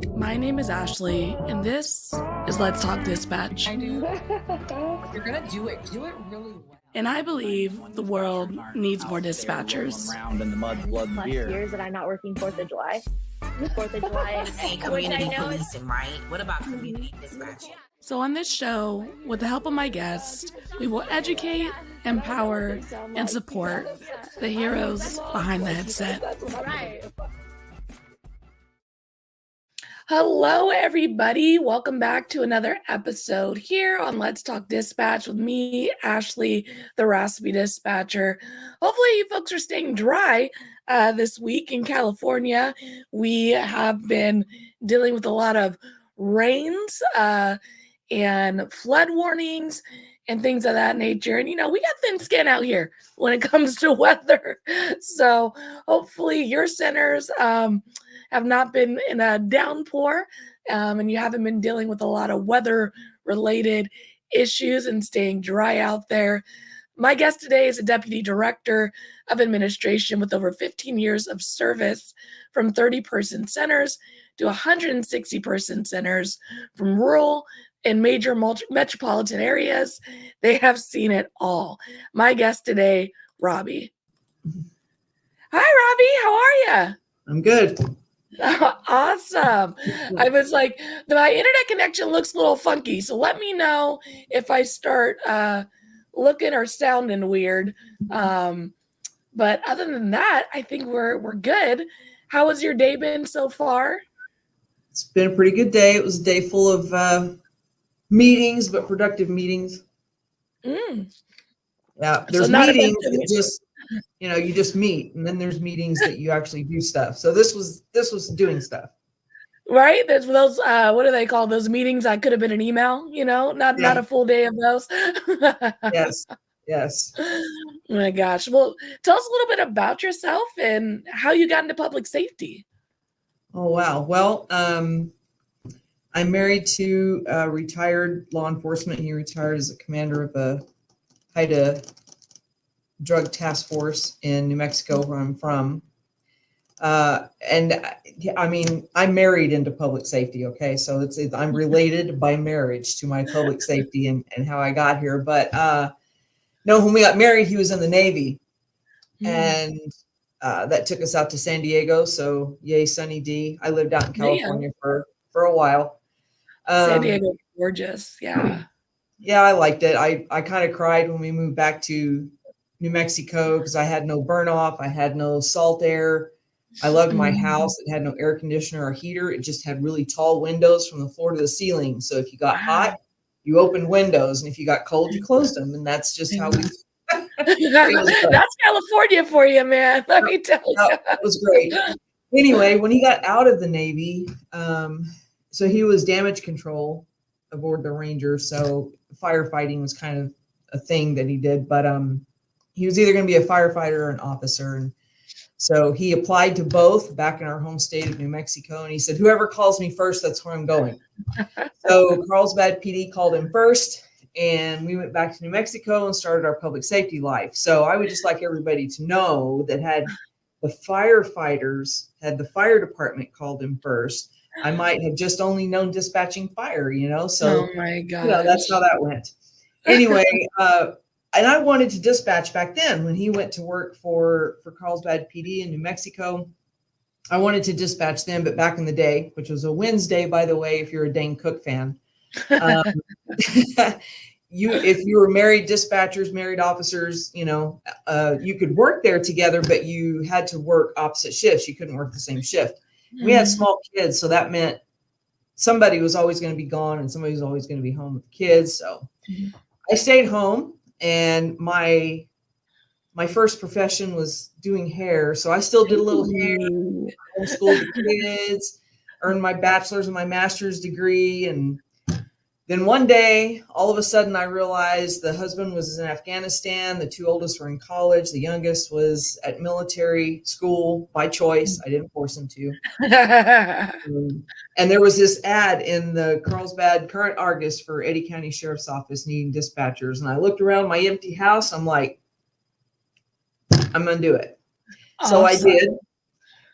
My name is Ashley, and this is Let's Talk Dispatch. I do. You're gonna do it. Do it really well. And I believe the world needs more dispatchers. Around in the mud, blood, and beer. Years that I'm not working 4th of July. 4th of July. Say community policing, right? What about community dispatching? So on this show, with the help of my guests, we will educate, empower, and support the heroes behind the headset. Right. Hello, everybody. Welcome back to another episode here on Let's Talk Dispatch with me, Ashley, the Raspy Dispatcher. Hopefully, you folks are staying dry this week in California. We have been dealing with a lot of rains and flood warnings and things of that nature. And, we got thin skin out here when it comes to weather. So hopefully your centers have not been in a downpour and you haven't been dealing with a lot of weather-related issues and staying dry out there. My guest today is a Deputy Director of Administration with over 15 years of service from 30-person centers to 160-person centers from rural and major metropolitan areas. They have seen it all. My guest today, Robbie. Hi, Robbie. How are you? I'm good. Awesome. I was like, my internet connection looks a little funky, so let me know if I start looking or sounding weird. But other than that, I think we're good. How has your day been so far? It's been a pretty good day. It was a day full of meetings, but productive meetings. Yeah, there's So not meetings effective. that just, you just meet, and then there's meetings that you actually do stuff. So this was doing stuff. Right? There's those, what do they call those meetings? I could have been an email, not a full day of those. Yes. Oh my gosh. Well, tell us a little bit about yourself and how you got into public safety. Oh, wow. Well, I'm married to a retired law enforcement. He retired as a commander of a HIDA drug task force in New Mexico, where I'm from. And I mean, I'm married into public safety. Okay. So I'm related by marriage to my public safety and how I got here. But, no, when we got married, he was in the Navy and, that took us out to San Diego. So yay, Sunny D. I lived out in California for a while. San Diego, gorgeous. Yeah. Yeah, I liked it. I kind of cried when we moved back to New Mexico because I had no burn off. I had no salt air. I loved my house. It had no air conditioner or heater. It just had really tall windows from the floor to the ceiling. So if you got hot, you opened windows. And if you got cold, you closed them. And that's just how we... That's California for you, man. Let me tell you. It was great. Anyway, when he got out of the Navy, so he was damage control aboard the Ranger. So firefighting was kind of a thing that he did, but he was either going to be a firefighter or an officer. And so he applied to both back in our home state of New Mexico. And he said, whoever calls me first, that's where I'm going. So Carlsbad PD called him first. And we went back to New Mexico and started our public safety life. So I would just like everybody to know that had the firefighters, had the fire department called him first, I might have just only known dispatching fire, So, oh my God, that's how that went. Anyway, and I wanted to dispatch back then when he went to work for Carlsbad PD in New Mexico. I wanted to dispatch them, but back in the day, which was a Wednesday, by the way, if you're a Dane Cook fan, if you were married dispatchers, married officers, you could work there together, but you had to work opposite shifts. You couldn't work the same shift. We had small kids, so that meant somebody was always going to be gone and somebody was always going to be home with the kids. So I stayed home, and my first profession was doing hair. So I still did a little hair, homeschooled the kids, earned my bachelor's and my master's degree. And then one day, all of a sudden, I realized the husband was in Afghanistan. The two oldest were in college. The youngest was at military school by choice. I didn't force him to. And there was this ad in the Carlsbad Current Argus for Eddy County Sheriff's Office needing dispatchers. And I looked around my empty house. I'm like, I'm going to do it. Awesome. So I did.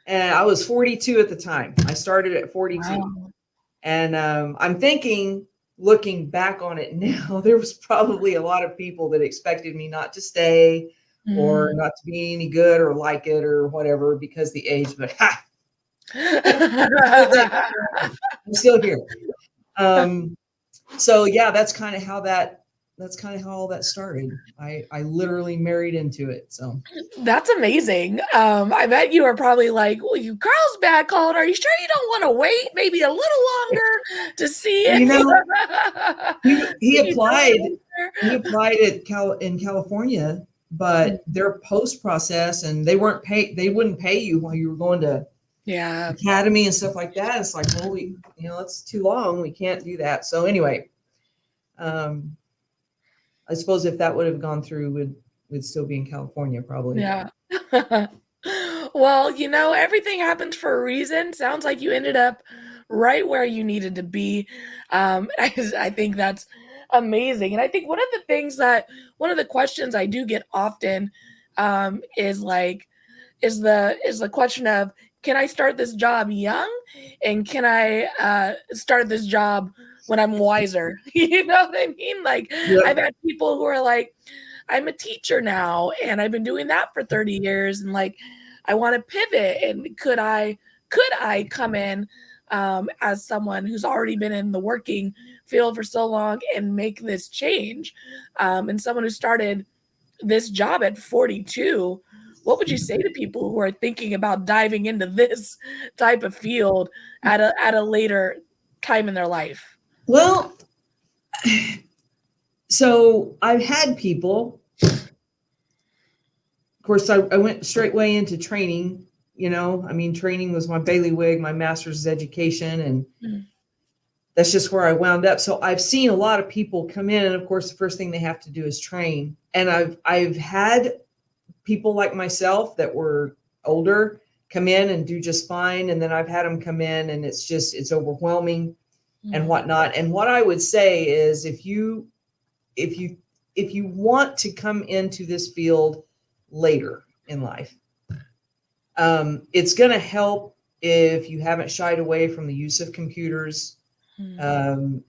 And I was 42 at the time. I started at 42. Wow. And I'm thinking, looking back on it now, there was probably a lot of people that expected me not to stay or not to be any good or like it or whatever because the age, but I'm still here. So yeah, that's kind of how all that started. I literally married into it. So That's amazing. I bet you were probably like, well, you Carlsbad called. Are you sure you don't want to wait maybe a little longer to see it? You know, he You applied. know? He applied in California, but their post process and they wouldn't pay you while you were going to Yeah. academy and stuff like that. It's like, well, it's too long. We can't do that. So anyway, I suppose if that would have gone through, we'd still be in California probably. Yeah. Well, everything happens for a reason. Sounds like you ended up right where you needed to be. I think that's amazing. And I think one of the questions I do get often is the question of, can I start this job young? And can I start this job when I'm wiser? You know what I mean? Like, Yep. I've had people who are like, I'm a teacher now and I've been doing that for 30 years and like I want to pivot, and could I come in as someone who's already been in the working field for so long and make this change, and someone who started this job at 42? What would you say to people who are thinking about diving into this type of field at a later time in their life? Well, so I've had people, of course, I went straight way into training, training was my bailiwick, my master's education, and that's just where I wound up. So I've seen a lot of people come in, and of course, the first thing they have to do is train. And I've had people like myself that were older come in and do just fine. And then I've had them come in and it's overwhelming and whatnot. And what I would say is if you want to come into this field later in life, it's going to help if you haven't shied away from the use of computers, and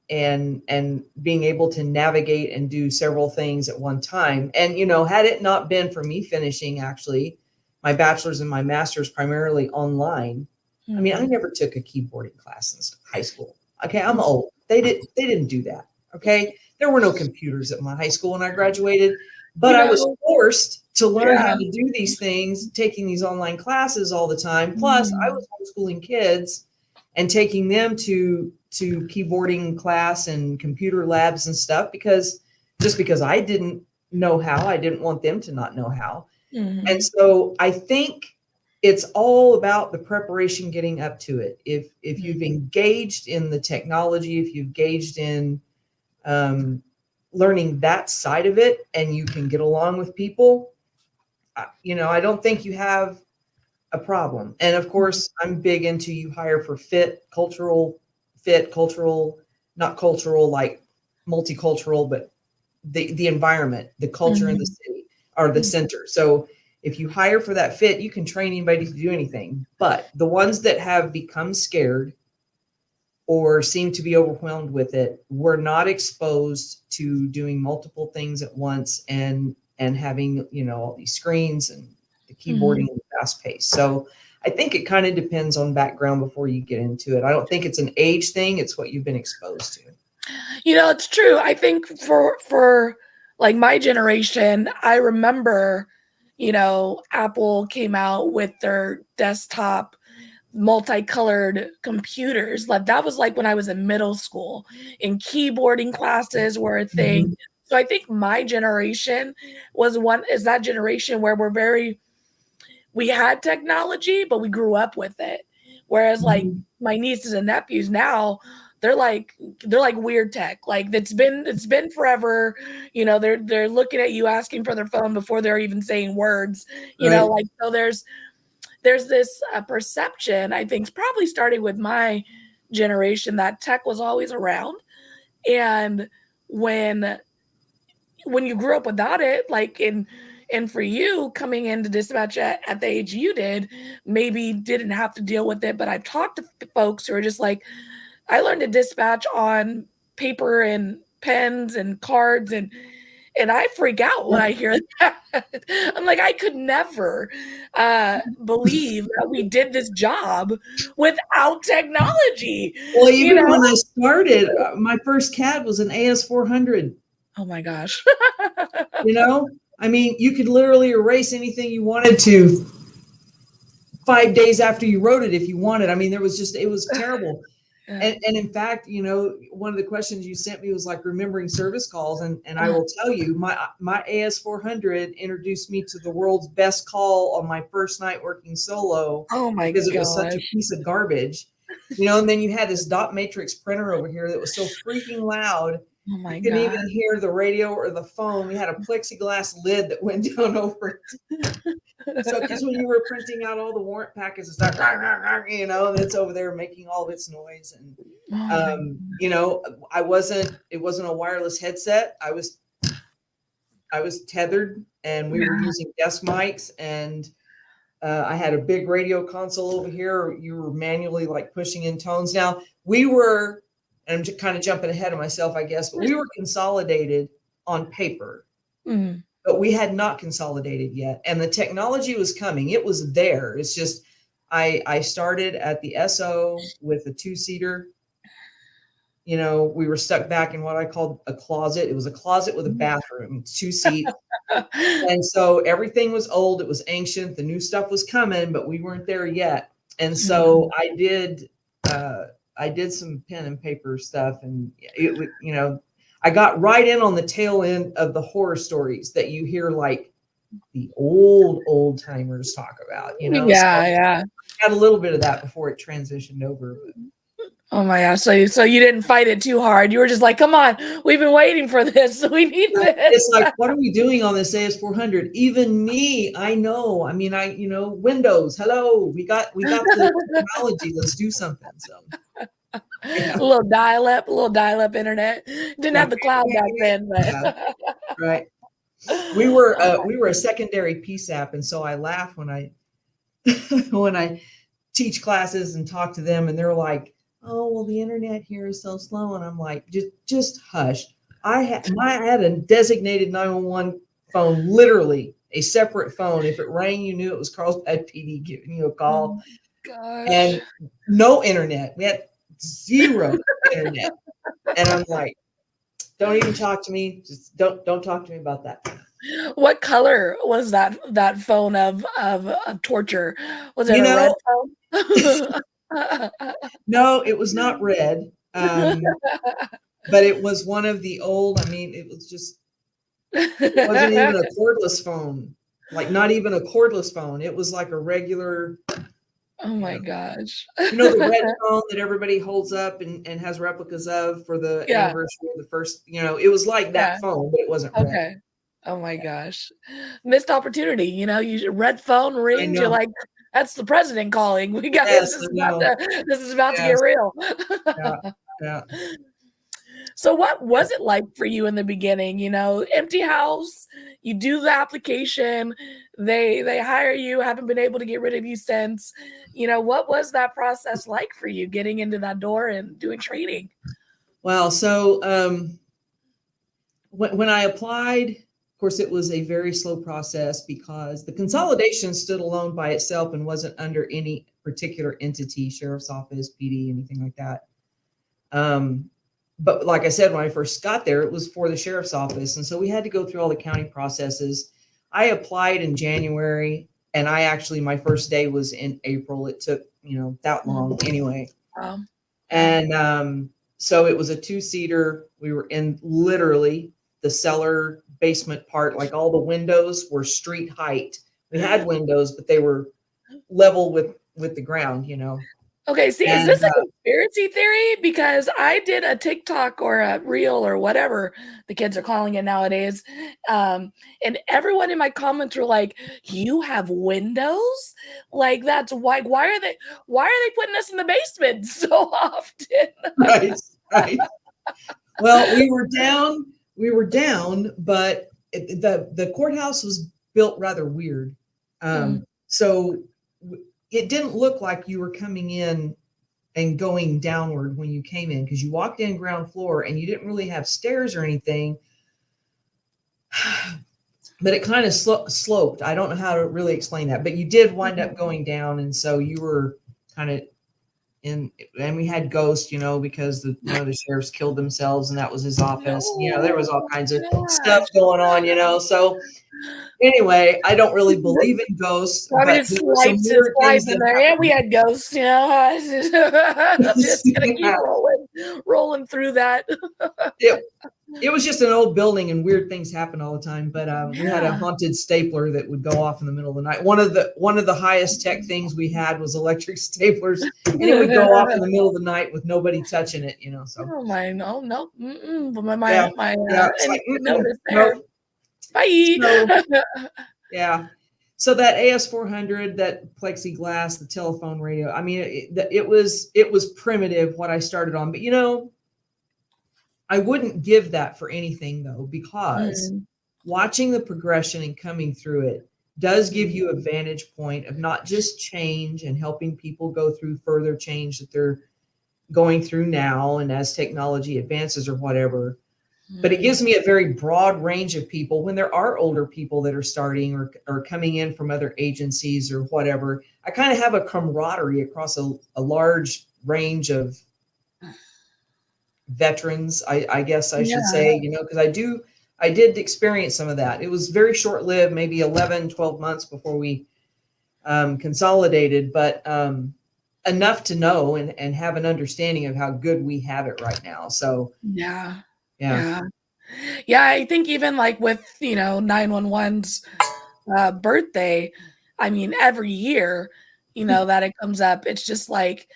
being able to navigate and do several things at one time. And, had it not been for me finishing actually my bachelor's and my master's primarily online, I mean, I never took a keyboarding class in high school. Okay. I'm old. They didn't do that. Okay. There were no computers at my high school when I graduated, but I was forced to learn how to do these things, taking these online classes all the time. Plus I was homeschooling kids and taking them to keyboarding class and computer labs and stuff because I didn't know how, I didn't want them to not know how. And so I think it's all about the preparation getting up to it. If you've engaged in the technology, if you've engaged in learning that side of it and you can get along with people, I don't think you have a problem. And of course, I'm big into you hire for cultural, not cultural, like multicultural, but the environment, the culture in the city are the center. So if you hire for that fit, you can train anybody to do anything. But the ones that have become scared or seem to be overwhelmed with it were not exposed to doing multiple things at once and having, all these screens and the keyboarding and fast pace. So I think it kind of depends on background before you get into it. I don't think it's an age thing. It's what you've been exposed to. It's true. I think for like my generation, I remember, Apple came out with their desktop multicolored computers. Like that was like when I was in middle school and keyboarding classes were a thing. So I think my generation is that generation where we had technology, but we grew up with it. Whereas like my nieces and nephews now, they're like weird tech. Like it's been forever. They're looking at you asking for their phone before they're even saying words. So there's this perception, I think, probably starting with my generation, that tech was always around. And when you grew up without it, like And for you coming into dispatch at the age you did, maybe didn't have to deal with it. But I've talked to folks who are just like, I learned to dispatch on paper and pens and cards, and I freak out when I hear that. I'm like, I could never believe that we did this job without technology. Well, even when I started, my first CAD was an AS400. Oh my gosh. I mean, you could literally erase anything you wanted to 5 days after you wrote it if you wanted. I mean, it was terrible. And in fact, one of the questions you sent me was like remembering service calls. And I will tell you, my AS400 introduced me to the world's best call on my first night working solo. Oh my because gosh. It was such a piece of garbage. And then you had this dot matrix printer over here that was so freaking loud. Oh my you God. couldn't even hear the radio or the phone. We had a plexiglass lid that went down over it. So because when you were printing out all the warrant packets, it's like, and it's over there making all of its noise. And it wasn't a wireless headset. I was tethered, and we were using desk mics, and I had a big radio console over here. You were manually like pushing in tones. Now we were, and I'm just kind of jumping ahead of myself, I guess, but we were consolidated on paper. Mm. But we had not consolidated yet. And the technology was coming. It was there. It's just, I started at the SO with a 2-seater. We were stuck back in what I called a closet. It was a closet with a bathroom, 2 seats. And so everything was old. It was ancient. The new stuff was coming, but we weren't there yet. And so I did some pen and paper stuff, and I got right in on the tail end of the horror stories that you hear, like the old timers talk about, Yeah, so yeah. I had a little bit of that before it transitioned over. Oh my gosh. So you didn't fight it too hard. You were just like, come on, we've been waiting for this. We need this. It's like, what are we doing on this AS400? Even me, I know. I mean, Windows, hello, we got the technology. Let's do something. So. Yeah. A little dial-up internet. Didn't have the cloud back then, but Yeah. Right. We were a secondary PSAP, and so I laugh when I teach classes and talk to them, and they're like, "Oh, well, the internet here is so slow," and I'm like, "Just hush." I had a designated 911 phone, literally a separate phone. If it rang, you knew it was Carlsbad PD giving you a call. Oh gosh. And no internet. We had 0 internet. And I'm like, don't even talk to me. Just don't talk to me about that. What color was that phone of torture? Was it a red phone? No, it was not red. But it was one of the old, it wasn't even a cordless phone. Like, not even a cordless phone. It was like a regular. Oh my gosh. The red phone that everybody holds up and has replicas of for the anniversary of the first, it was like that phone, but it wasn't red. Okay. Oh my gosh. Missed opportunity. You red phone rings, you're like, that's the president calling. We got this is about to get real. Yeah. So what was it like for you in the beginning? Empty house, you do the application, they hire you, haven't been able to get rid of you since. What was that process like for you getting into that door and doing training? Well, so when I applied, of course, it was a very slow process because the consolidation stood alone by itself and wasn't under any particular entity, sheriff's office, PD, anything like that. But like I said, when I first got there, it was for the sheriff's office. And so we had to go through all the county processes. I applied in January, and my first day was in April. It took, that long anyway. Wow. And so it was a 2-seater. We were in literally the cellar basement part. Like, all the windows were street height. We had windows, but they were level with the ground, Okay, see, is this a conspiracy theory? Because I did a TikTok or a reel or whatever the kids are calling it nowadays, and everyone in my comments were like, "You have windows? Like, that's why are they putting us in the basement so often?" Right. Well, we were down, but the courthouse was built rather weird. So it didn't look like you were coming in and going downward when you came in, because you walked in ground floor and you didn't really have stairs or anything, but it kind of sloped. I don't know how to really explain that, but you did wind up going down. And so you were kind of in, and we had ghosts, you know, because one of the sheriffs killed themselves and that was his office. You know, there was all kinds of stuff going on, you know. So anyway, I don't really believe in ghosts. I mean, it's lights in there. Yeah, we had ghosts, you know. I'm just gonna keep rolling through that. It was just an old building and weird things happen all the time. But we had a haunted stapler that would go off in the middle of the night. One of the highest tech things we had was electric staplers, and it would go off in the middle of the night with nobody touching it, you know. So oh my, no. Notice there. Nope. Bye. So, yeah. So that AS400, that plexiglass, the telephone radio, I mean, it was primitive what I started on, but you know, I wouldn't give that for anything though, because watching the progression and coming through it does give you a vantage point of not just change and helping people go through further change that they're going through now and as technology advances or whatever. But it gives me a very broad range of people when there are older people that are starting or coming in from other agencies or whatever. I kind of have a camaraderie across a large range of veterans, I guess I should say, you know, because I did experience some of that. It was very short-lived, maybe 11, 12 months before we consolidated, but enough to know and have an understanding of how good we have it right now. So yeah, I think even like with, you know, 911's birthday, I mean, every year, you know, that it comes up, it's just like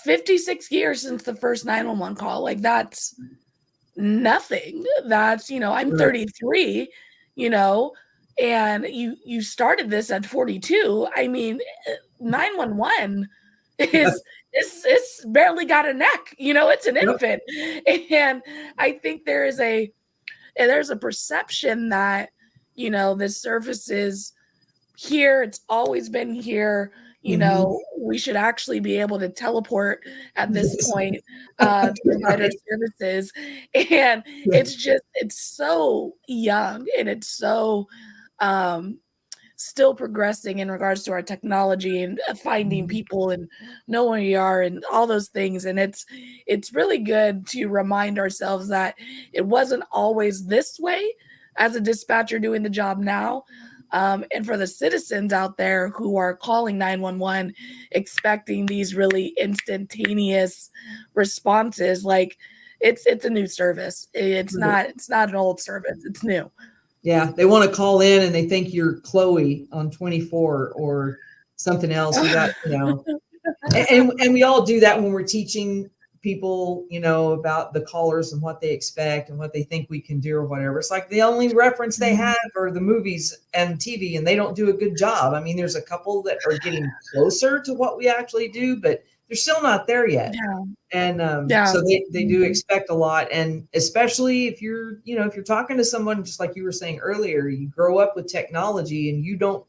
56 years since the first 911 call. Like, that's nothing. That's, you know, I'm 33, you know, and you started this at 42. I mean, 911 is it's barely got a neck, you know, it's an infant. And I think there's a perception that, you know, this service is here, it's always been here, you know, we should actually be able to teleport at this point to provide our services. And it's so young and it's so still progressing in regards to our technology and finding people and know where you are and all those things. And it's really good to remind ourselves that it wasn't always this way as a dispatcher doing the job now. And for the citizens out there who are calling 911 expecting these really instantaneous responses, like it's a new service. It's not an old service. It's new. Yeah, they want to call in and they think you're Chloe on 24 or something else. You got, you know, and we all do that when we're teaching people, you know, about the callers and what they expect and what they think we can do or whatever. It's like the only reference they have are the movies and TV, and they don't do a good job. I mean, there's a couple that are getting closer to what we actually do, but they're still not there yet. And so they do expect a lot. And especially if you're, you know, if you're talking to someone, just like you were saying earlier, you grow up with technology and you don't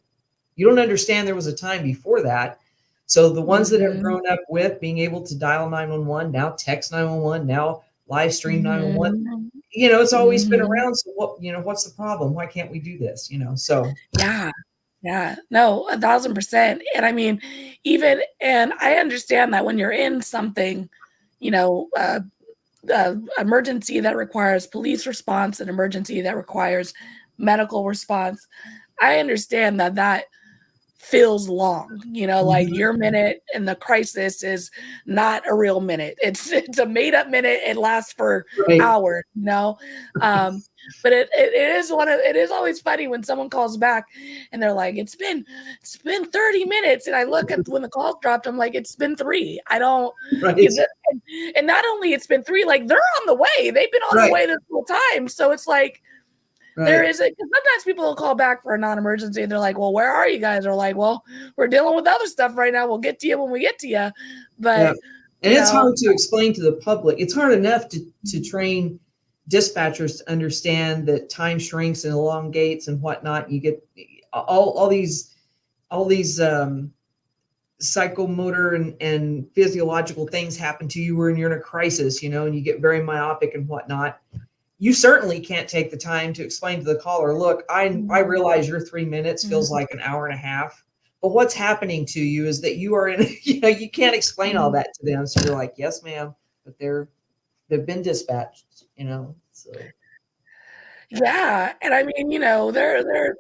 understand there was a time before that. So the ones that have grown up with being able to dial 911, now text 911, now live stream 911, you know, it's always been around. So what, you know, what's the problem? Why can't we do this? You know, so. Yeah, no, 1,000%. And I mean, and I understand that when you're in something, you know, emergency that requires police response, an emergency that requires medical response, I understand that feels long, you know, like your minute in the crisis is not a real minute. It's a made up minute. It lasts for hours, you know? But it is always funny when someone calls back and they're like, it's been 30 minutes. And I look at when the call dropped, I'm like, it's been 3. I don't, and not only it's been 3, like they're on the way. They've been on the way this whole time. So it's like, there is because sometimes people will call back for a non-emergency and they're like, well, where are you guys? They're like, well, we're dealing with other stuff right now. We'll get to you when we get to you. But and it's hard to explain to the public. It's hard enough to train dispatchers to understand that time shrinks and elongates and whatnot. all these psychomotor and physiological things happen to you when you're in a crisis, you know, and you get very myopic and whatnot. You certainly can't take the time to explain to the caller, look, I realize your 3 minutes feels like an hour and a half, but what's happening to you is that you are in, you know, you can't explain all that to them. So you're like, yes, ma'am, but they've been dispatched, you know, so. Yeah. And I mean, you know, they're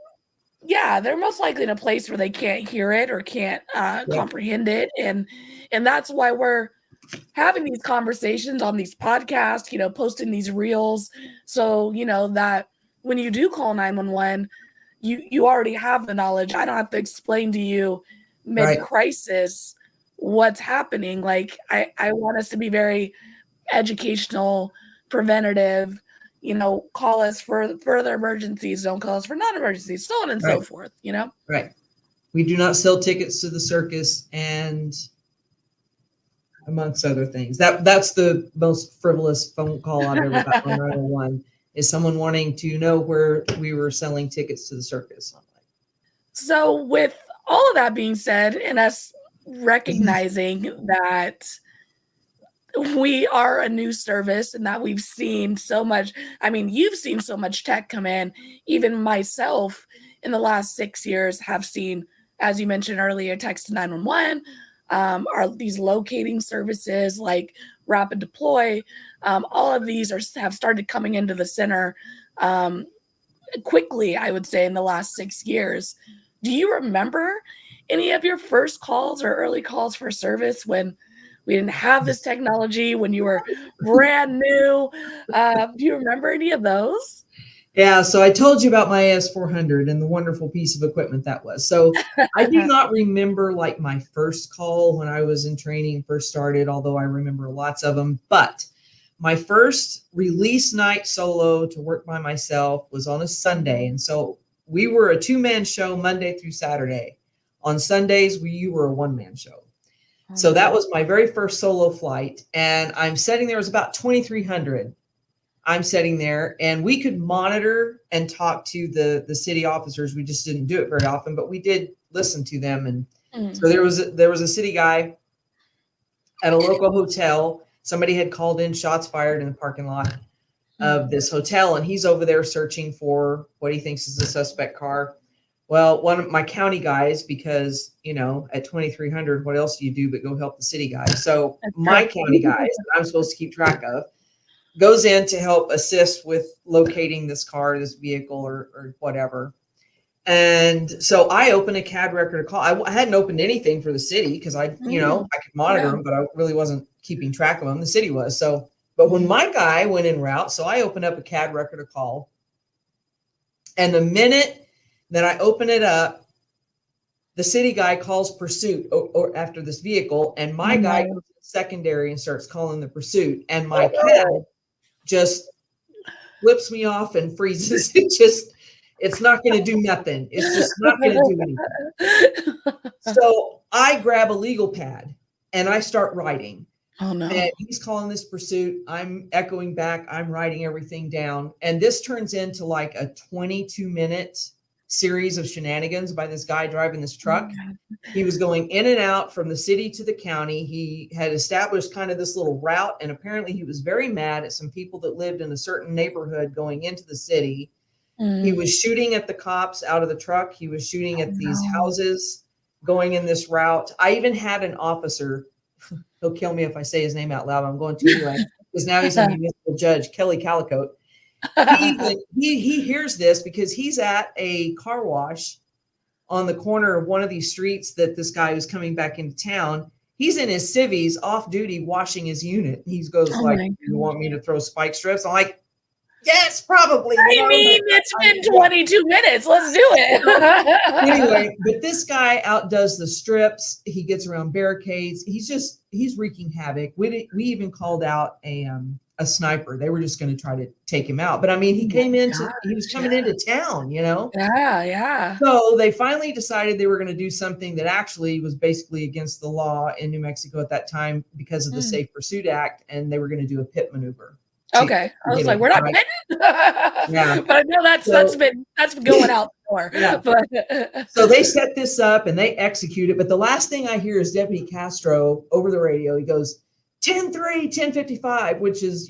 most likely in a place where they can't hear it or can't comprehend it. And that's why we're having these conversations on these podcasts, you know, posting these reels. So, you know, that when you do call 911, you already have the knowledge. I don't have to explain to you mid-crisis what's happening. Like, I want us to be very educational, preventative, you know, call us for further emergencies, don't call us for non-emergencies, so on and so forth, you know? Right. We do not sell tickets to the circus, and amongst other things. That's the most frivolous phone call I've ever got on 911, is someone wanting to know where we were selling tickets to the circus. So with all of that being said, and us recognizing that we are a new service and that we've seen so much, I mean, you've seen so much tech come in, even myself in the last 6 years have seen, as you mentioned earlier, text to 911, are these locating services like rapid deploy. All of these have started coming into the center quickly, I would say, in the last 6 years. Do you remember any of your first calls or early calls for service when we didn't have this technology, when you were brand new? Do you remember any of those? Yeah, so I told you about my AS400 and the wonderful piece of equipment that was. So I do not remember like my first call when I was in training, first started, although I remember lots of them. But my first release night solo to work by myself was on a Sunday. And so we were a 2-man show Monday through Saturday. On Sundays, you were a 1-man show. So that was my very first solo flight. And I'm sitting there, it was about 2,300. I'm sitting there, and we could monitor and talk to the city officers. We just didn't do it very often, but we did listen to them. And so there was a city guy at a local hotel. Somebody had called in shots fired in the parking lot of this hotel, and he's over there searching for what he thinks is a suspect car. Well, one of my county guys, because, you know, at 2,300, what else do you do but go help the city guys? So my county guys that I'm supposed to keep track of goes in to help assist with locating this car, this vehicle, or whatever. And so I opened a CAD record of call. I hadn't opened anything for the city because I could monitor them, but I really wasn't keeping track of them. The city was. So, but when my guy went en route, so I opened up a CAD record of call. And the minute that I open it up, the city guy calls pursuit or after this vehicle, and my guy goes to secondary and starts calling the pursuit. And my CAD just flips me off and freezes. It's not going to do nothing. It's just not going to do anything. So I grab a legal pad and I start writing. Oh no. And he's calling this pursuit. I'm echoing back. I'm writing everything down. And this turns into like a 22-minute series of shenanigans by this guy driving this truck. He was going in and out from the city to the county. He had established kind of this little route, and apparently he was very mad at some people that lived in a certain neighborhood going into the city. He was shooting at the cops out of the truck. He was shooting at these houses going in this route. I even had an officer, he'll kill me if I say his name out loud, I'm going to anyway, because now he's a municipal judge, Kelly Calicote. He hears this because he's at a car wash on the corner of one of these streets that this guy was coming back into town. He's in his civvies off duty washing his unit. He goes you want me to throw spike strips? I'm like, yes, probably. I mean, it's been 22 minutes. Let's do it. Anyway, but this guy outdoes the strips. He gets around barricades. He's wreaking havoc. We even called out a sniper. They were just going to try to take him out. But I mean, he was coming into town, you know? Yeah. So they finally decided they were going to do something that actually was basically against the law in New Mexico at that time because of the Safe Pursuit Act. And they were going to do a pit maneuver. Okay. I was like, we're not pitting. Yeah. But I know that's been going out more. Yeah. But So they set this up and they execute it. But the last thing I hear is Deputy Castro over the radio. He goes, 10-3, 1055, which is,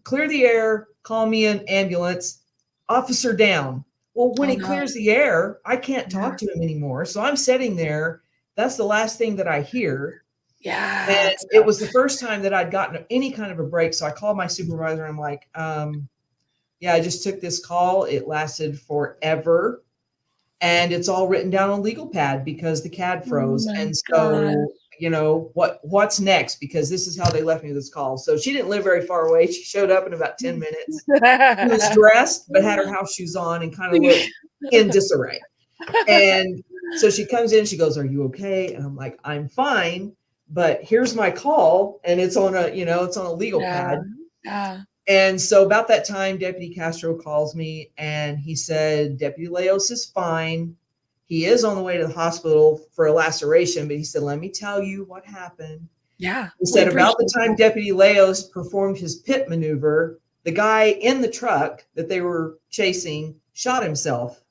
clear the air, call me an ambulance, officer down. Well, when he clears the air, I can't talk to him anymore. So I'm sitting there. That's the last thing that I hear. Yeah. And it was the first time that I'd gotten any kind of a break. So I called my supervisor and I'm like, yeah, I just took this call. It lasted forever. And it's all written down on legal pad because the CAD froze. And so, what's next? Because this is how they left me this call. So she didn't live very far away. She showed up in about 10 minutes. She was dressed, but had her house shoes on and kind of looked in disarray. And so she comes in, she goes, "Are you okay?" And I'm like, "I'm fine, but here's my call." And it's on a legal pad. Yeah. And so about that time, Deputy Castro calls me and he said, Deputy Leos is fine. He is on the way to the hospital for a laceration, but he said, "Let me tell you what happened." Yeah. He said about the time Deputy Leos performed his pit maneuver, the guy in the truck that they were chasing shot himself.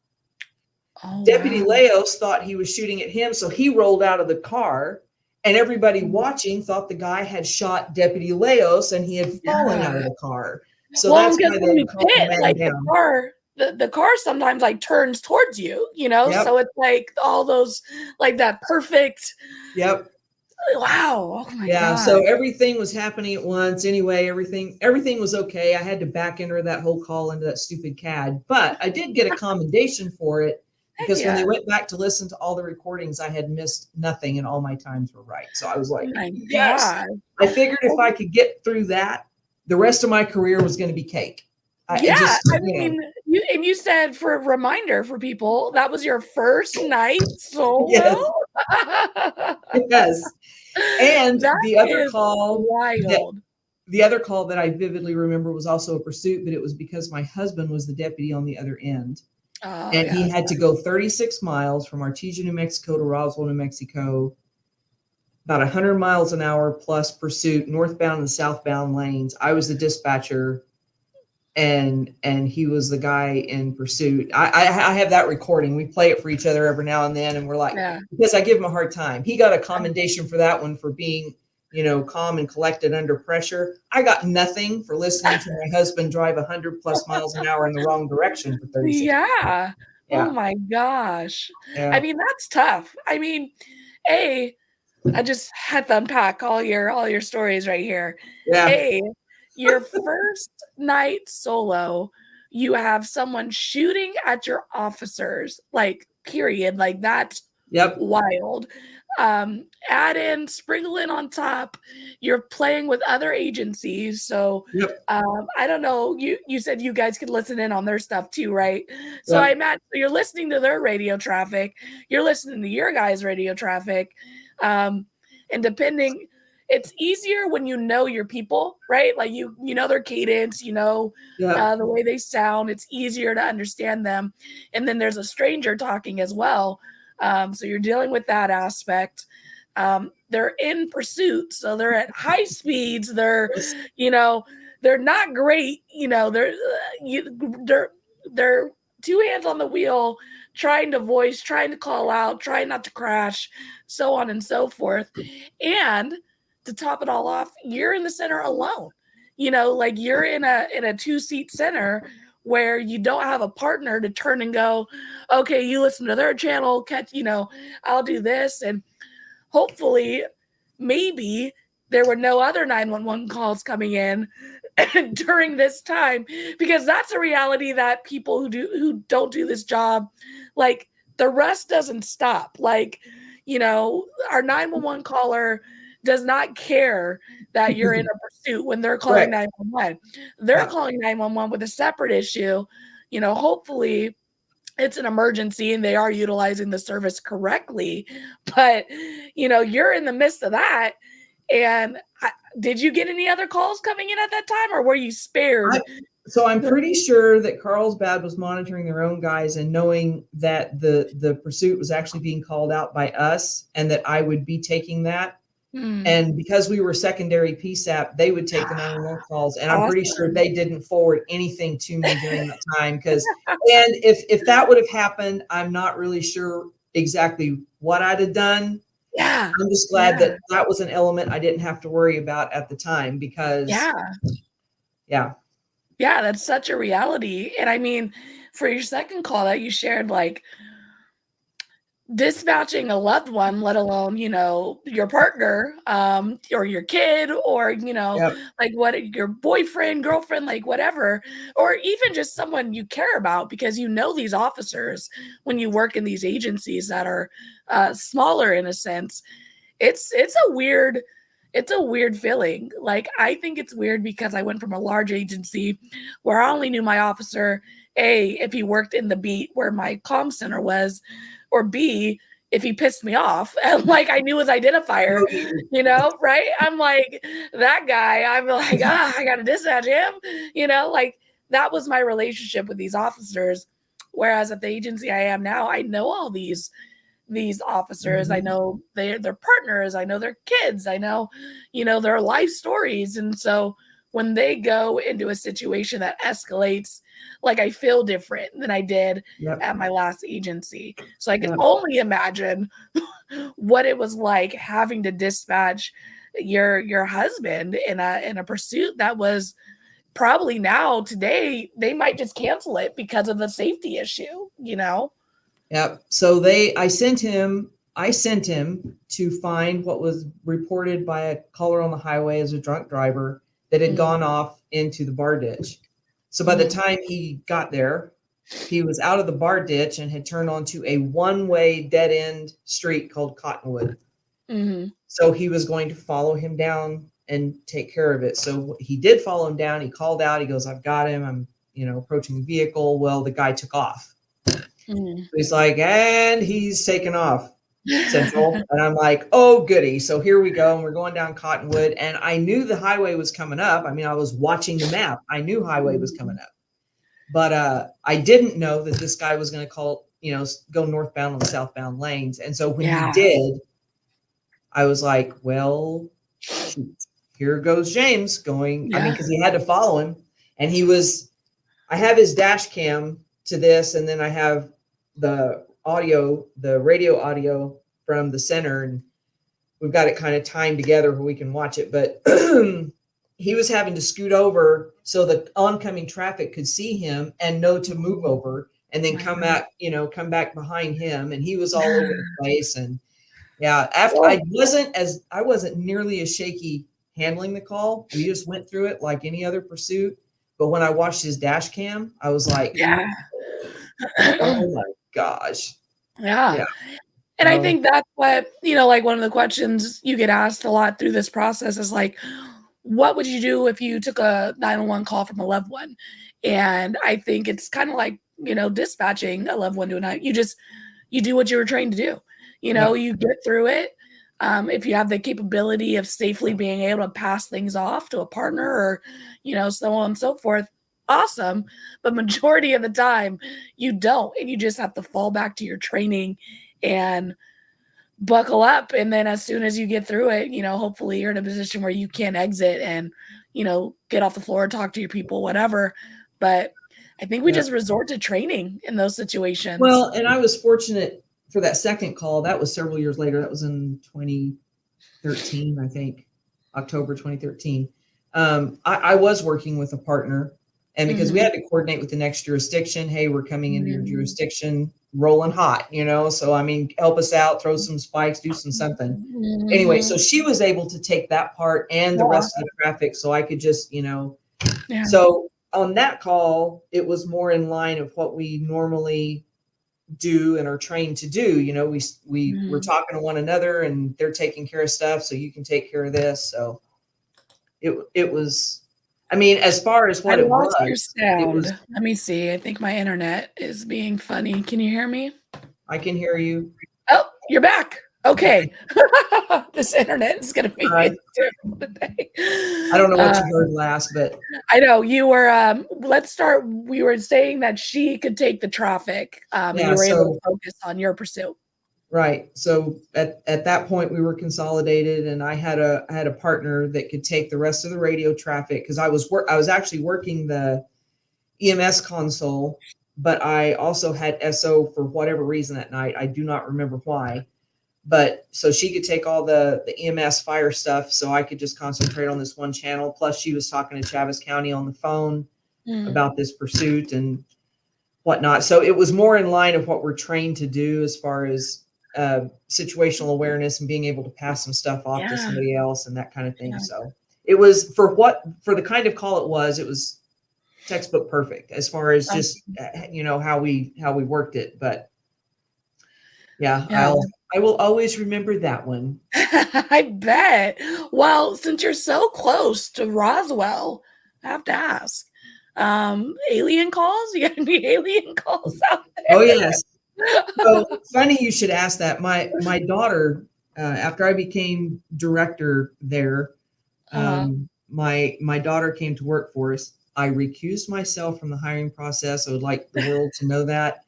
Oh, Deputy Leos thought he was shooting at him, so he rolled out of the car. And everybody watching thought the guy had shot Deputy Leos and he had fallen out of the car. So that's why they called the man down. The car sometimes like turns towards you, Yep. So it's like all those, like that perfect. Yep. Wow. Oh my Yeah. God. So everything was happening at once. Anyway, everything was okay. I had to back enter that whole call into that stupid CAD, but I did get a commendation for it. Because when they went back to listen to all the recordings, I had missed nothing and all my times were right. So I was like, yes. I figured if I could get through that, the rest of my career was going to be cake. You said, for a reminder for people, that was your first night solo? Yes. And the other call, wild. The other call that I vividly remember was also a pursuit, but it was because my husband was the deputy on the other end. And he had to go 36 miles from Artesia, New Mexico to Roswell, New Mexico, about 100 miles an hour plus pursuit, northbound and southbound lanes. I was the dispatcher and he was the guy in pursuit. I have that recording. We play it for each other every now and then. And we're like, because I give him a hard time. He got a commendation for that one for being, calm and collected under pressure. I got nothing for listening to my husband drive 100 plus miles an hour in the wrong direction for 36 minutes. Oh my gosh. Yeah. I mean, that's tough. I mean, I just had to unpack all your stories right here. Yeah. Your first night solo, you have someone shooting at your officers, like, period. Like, that's wild. Sprinkle in on top, you're playing with other agencies. So I don't know, you said you guys could listen in on their stuff too, right? So I imagine you're listening to their radio traffic, you're listening to your guys' radio traffic. And depending, it's easier when you know your people, right? Like you know their cadence, the way they sound. It's easier to understand them. And then there's a stranger talking as well. So you're dealing with that aspect. They're in pursuit, so they're at high speeds. They're, they're not great. They're two hands on the wheel, trying to voice, trying to call out, trying not to crash, so on and so forth. And to top it all off, you're in the center alone. Like you're in a 2-seat center where you don't have a partner to turn and go, okay, you listen to their channel, I'll do this. And hopefully, maybe there were no other 911 calls coming in during this time, because that's a reality that people who don't do this job, like, the rust doesn't stop. Like, our 911 caller does not care that you're in a pursuit when they're calling 911. They're calling 911 with a separate issue. Hopefully it's an emergency and they are utilizing the service correctly. But, you're in the midst of that. And did you get any other calls coming in at that time, or were you spared? So I'm pretty sure that Carlsbad was monitoring their own guys and knowing that the pursuit was actually being called out by us and that I would be taking that. Mm. And because we were secondary PSAP, they would take the 911 calls. And I'm pretty sure Awesome. they didn't forward anything to me during that time. And if that would have happened, I'm not really sure exactly what I'd have done. Yeah. I'm just glad that that was an element I didn't have to worry about at the time because yeah, that's such a reality. And I mean, for your second call that you shared, like dispatching a loved one, let alone, your partner, or your kid, or, like what your boyfriend, girlfriend, like whatever, or even just someone you care about because these officers when you work in these agencies that are smaller in a sense. It's a weird feeling. Like, I think it's weird because I went from a large agency where I only knew my officer, A, if he worked in the beat where my comm center was, or B, if he pissed me off. And like, I knew his identifier, right? I'm like, that guy, I'm like, I got to dispatch him, like that was my relationship with these officers. Whereas at the agency I am now, I know all these officers. I know their partners, I know their kids, I know, their life stories. And so when they go into a situation that escalates, like I feel different than I did at my last agency. So I can only imagine what it was like having to dispatch your husband in a pursuit that was probably today they might just cancel it because of the safety issue. Yep. So I sent him to find what was reported by a caller on the highway as a drunk driver that had gone off into the bar ditch. So by the time he got there, he was out of the bar ditch and had turned onto a one-way dead end street called Cottonwood. So he was going to follow him down and take care of it. So he did follow him down. He called out. He goes, "I've got him. I'm, approaching the vehicle." Well, the guy took off. He's like, and he's taken off Central. And I'm like, oh, goody. So here we go. And we're going down Cottonwood. And I knew the highway was coming up. I mean, I was watching the map. I knew highway was coming up. But I didn't know that this guy was going to go northbound on the southbound lanes. And so when he did, I was like, well, shoot, here goes James going. I mean, because he had to follow him. And I have his dash cam to this, and then I have the radio audio from the center, and we've got it kind of timed together where we can watch it. But he was having to scoot over so the oncoming traffic could see him and know to move over, and then come back behind him. And he was all over the place. And after I wasn't nearly as shaky handling the call. We just went through it like any other pursuit. But when I watched his dash cam, I was like, oh my gosh. Yeah. And I think that's what, like one of the questions you get asked a lot through this process is like, what would you do if you took a 911 call from a loved one? And I think it's kind of like, dispatching a loved one to a night. You do what you were trained to do. You get through it. If you have the capability of safely being able to pass things off to a partner or, so on and so forth, awesome. But majority of the time you don't, and you just have to fall back to your training and buckle up. And then as soon as you get through it, hopefully you're in a position where you can exit and, get off the floor, talk to your people, whatever. But I think we just resort to training in those situations. Well, and I was fortunate for that second call. That was several years later. That was in 2013, I think, October 2013. I was working with a partner, and because we had to coordinate with the next jurisdiction, hey, we're coming into your jurisdiction rolling hot, so I mean, help us out, throw some spikes, do something. Anyway, so she was able to take that part and the rest of the traffic, so I could just, so on that call, it was more in line of what we normally do and are trained to do. We're talking to one another, and they're taking care of stuff, so you can take care of this. So it was, I mean, as far as what it was, your sound. Let me see. I think my internet is being funny. Can you hear me? I can hear you. Oh, you're back. Okay. This internet is going to be terrible today. I don't know what you heard last, but I know you were, let's start. We were saying that she could take the traffic. You were able to focus on your pursuit. Right. So at that point we were consolidated, and I had a partner that could take the rest of the radio traffic, because I was actually working the EMS console, but I also had SO for whatever reason that night. I do not remember why. But so she could take all the EMS fire stuff, so I could just concentrate on this one channel. Plus she was talking to Chaves County on the phone about this pursuit and whatnot. So it was more in line of what we're trained to do as far as situational awareness and being able to pass some stuff off to somebody else and that kind of thing. So it was for the kind of call it was textbook perfect as far as just how we worked it. But I will always remember that one. I bet. Well, since you're so close to Roswell, I have to ask, alien calls? You got any alien calls out there? Oh yes. So funny you should ask that. My daughter, after I became director there, my daughter came to work for us. I recused myself from the hiring process. I would like the world to know that.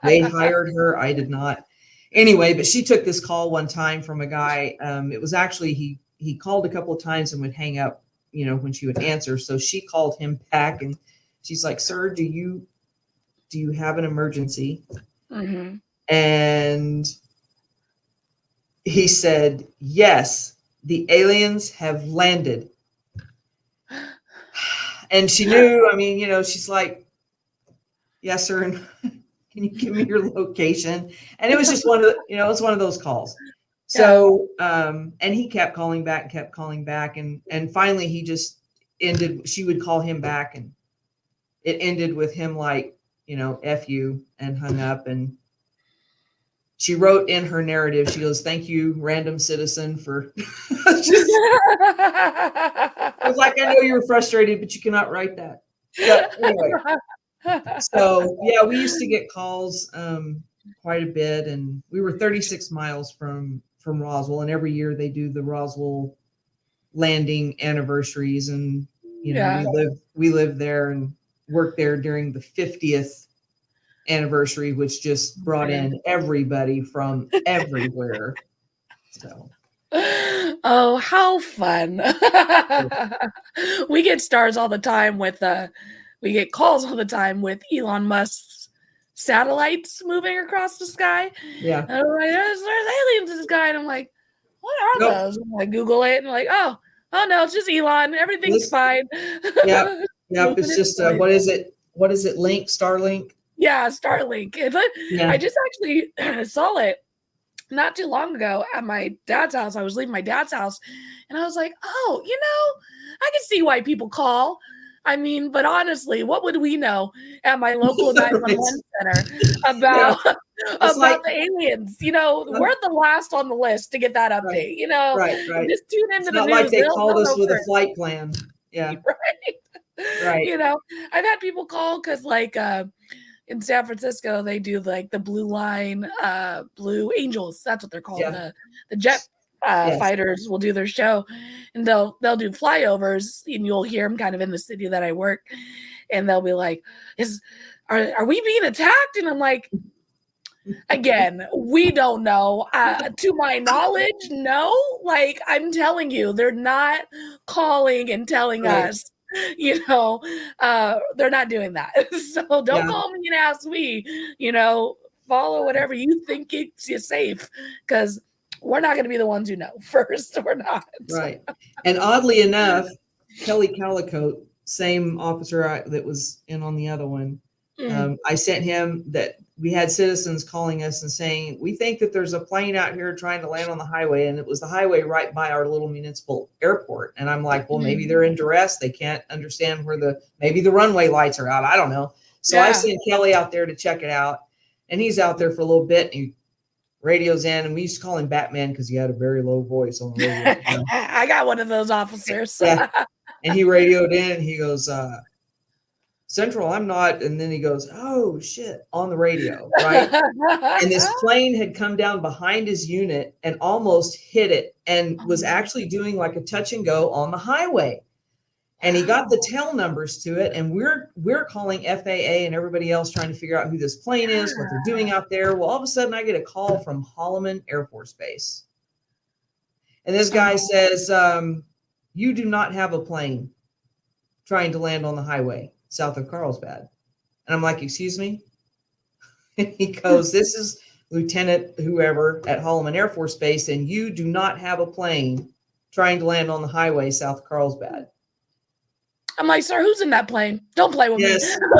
They hired her. I did not. Anyway, but she took this call one time from a guy. It was actually, he called a couple of times and would hang up, when she would answer. So she called him back and she's like, "Sir, do you have an emergency?" Mm-hmm. And he said, "Yes, the aliens have landed." And she knew, she's like, "Yes, sir. And can you give me your location?" And it was just it's one of those calls. So, and he kept calling back, and finally he just ended. She would call him back, and it ended with him like, "F you," and hung up. And she wrote in her narrative, she goes, "Thank you, random citizen, for." I was like, "I know you were frustrated, but you cannot write that." But anyway. So we used to get calls quite a bit, and we were 36 miles from Roswell, and every year they do the Roswell landing anniversaries, and we lived there and worked there during the 50th anniversary, which just brought in everybody from everywhere. So oh, how fun. We get stars all the time with we get calls all the time with Elon Musk's satellites moving across the sky. Yeah. And I'm like, there's aliens in the sky. And I'm like, what are those? And I Google it and I'm like, oh no, it's just Elon. Everything's fine. Yeah. It's just what is it? Link? Starlink? Yeah, Starlink. I just actually saw it not too long ago at my dad's house. I was leaving my dad's house and I was like, oh, I can see why people call. I mean, but honestly, what would we know at my local 911 center about the aliens? We're the last on the list to get that update. Right. Just tune into the not news. Like they called us with a flight plan. Yeah. Right. I've had people call because in San Francisco, they do like the Blue Line, Blue Angels. That's what they're called. Yeah. The jet fighters will do their show, and they'll do flyovers, and you'll hear them kind of in the city that I work, and they'll be like, "Are we being attacked?" And I'm like, again, we don't know. To my knowledge, no. Like I'm telling you, they're not calling and telling us. They're not doing that. So don't call me and ask me. Follow whatever you think keeps you safe, because we're not going to be the ones who know first. We're not. Right. And oddly enough, Kelly Calicote, same officer that was in on the other one, I sent him that we had citizens calling us and saying, "We think that there's a plane out here trying to land on the highway." And it was the highway right by our little municipal airport. And I'm like, well, maybe they're in duress. They can't understand maybe the runway lights are out. I don't know. So I sent Kelly out there to check it out. And he's out there for a little bit, and he radios in, and we used to call him Batman because he had a very low voice on the radio. I got one of those officers. Yeah. And he radioed in, he goes, "Central, I'm not." And then he goes, "Oh shit," on the radio, right? And this plane had come down behind his unit and almost hit it, and was actually doing like a touch and go on the highway. And he got the tail numbers to it, and we're calling FAA and everybody else trying to figure out who this plane is, what they're doing out there. Well, all of a sudden I get a call from Holloman Air Force Base. And this guy says, you do not have a plane trying to land on the highway south of Carlsbad. And I'm like, excuse me? He goes, this is Lieutenant whoever at Holloman Air Force Base, and you do not have a plane trying to land on the highway south of Carlsbad. I'm like, sir, who's in that plane? Don't play with me.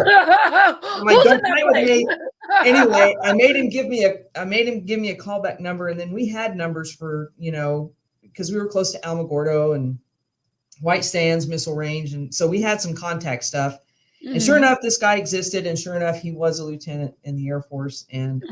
I'm like, don't play with me. Anyway, I made him give me a callback number, and then we had numbers for, because we were close to Alamogordo and White Sands Missile Range, and so we had some contact stuff. And sure enough, this guy existed, and sure enough, he was a lieutenant in the Air Force. And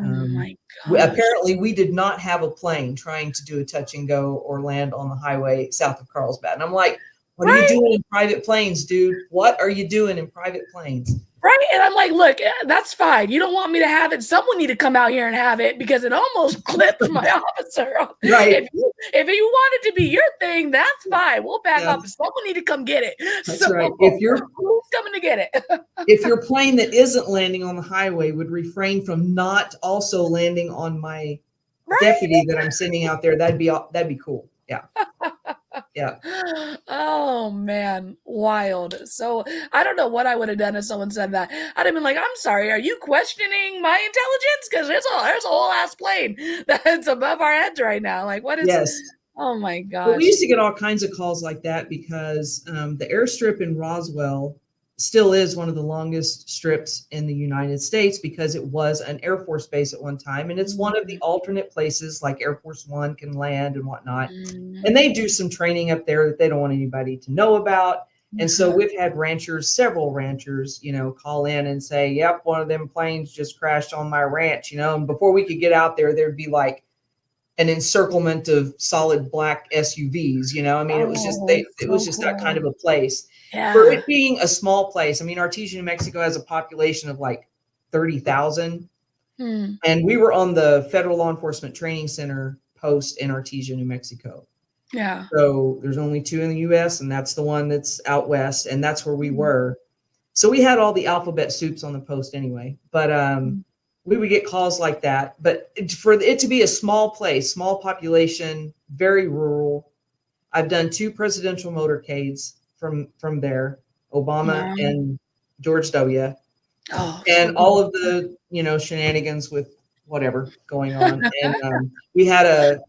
apparently, we did not have a plane trying to do a touch and go or land on the highway south of Carlsbad. And I'm like, what are you doing in private planes, dude? What are you doing in private planes? Right. And I'm like, look, that's fine. You don't want me to have it. Someone need to come out here and have it, because it almost clipped my officer. Right. If you want it to be your thing, that's fine. We'll back up. Someone need to come get it. That's right. If who's coming to get it? If your plane that isn't landing on the highway would refrain from not also landing on my deputy that I'm sending out there, that'd be cool. Yeah. Yeah. Oh man, wild. So I don't know what I would have done if someone said that. I'd have been like, I'm sorry, are you questioning my intelligence? Because there's a whole ass plane that's above our heads right now. Like, what is Yes. Oh my gosh. But we used to get all kinds of calls like that because the airstrip in Roswell still is one of the longest strips in the United States, because it was an Air Force base at one time. And it's one of the alternate places like Air Force One can land and whatnot. And they do some training up there that they don't want anybody to know about. And so we've had several ranchers, call in and say, yep, one of them planes just crashed on my ranch, and before we could get out there, there'd be like an encirclement of solid black SUVs, I mean, it was just that kind of a place. Yeah. For it being a small place, I mean, Artesia, New Mexico has a population of like 30,000. And we were on the Federal Law Enforcement Training Center post in Artesia, New Mexico. Yeah. So there's only 2 in the US, and that's the one that's out west, and that's where we were. So we had all the alphabet soups on the post anyway, but we would get calls like that. But for it to be a small place, small population, very rural, I've done 2 presidential motorcades from there, Obama and George W. And all of the, shenanigans with whatever going on. And we had